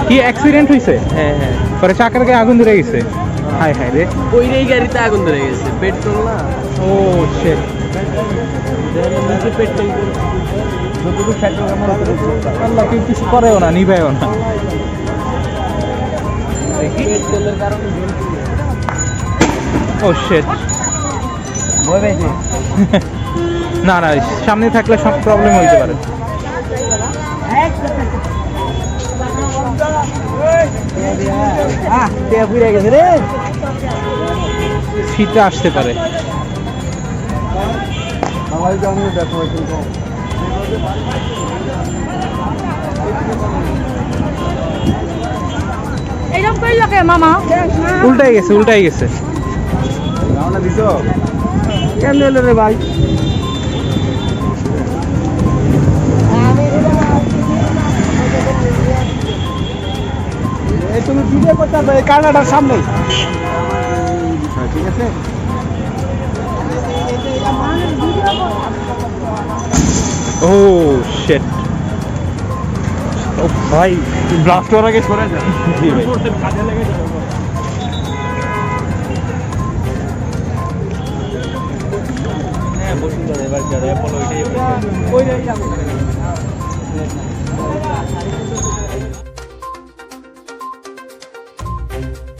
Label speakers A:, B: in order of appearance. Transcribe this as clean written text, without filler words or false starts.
A: কি অ্যাক্সিডেন্ট হয়েছে?
B: হ্যাঁ হ্যাঁ,
A: পরে চাকার গায়ে আগুন ধরে গেছে। হায় হায় রে,
B: ওই গাড়িতে আগুন ধরে গেছে, পেট্রোল না।
A: ও শিট।
B: পেট্রোল
A: আল্লাহ কেউ কিছু করেও না, নিবেও না।
B: পেট্রোলের কারণে
A: ও শিট।
B: ভয় পাইছে।
A: না না, সামনে থাকলে সব প্রবলেম হইতে পারে।
B: গেছে রে,
A: শীতে আসতে পারে।
C: এইরকম কই লাগে মামা,
A: উল্টাই গেছে, উল্টাই গেছে।
B: কেমন হলো রে ভাই? তুমি ভিডিও করতে হবে কানাডার সামনে, ঠিক আছে?
A: ও শিট। ও ভাই, ব্লাস্ট হওয়ার আগে সরে যান। জি ভাই।
B: হ্যাঁ বসুন দাদা, এবার যারা অ্যাপল ওইটাই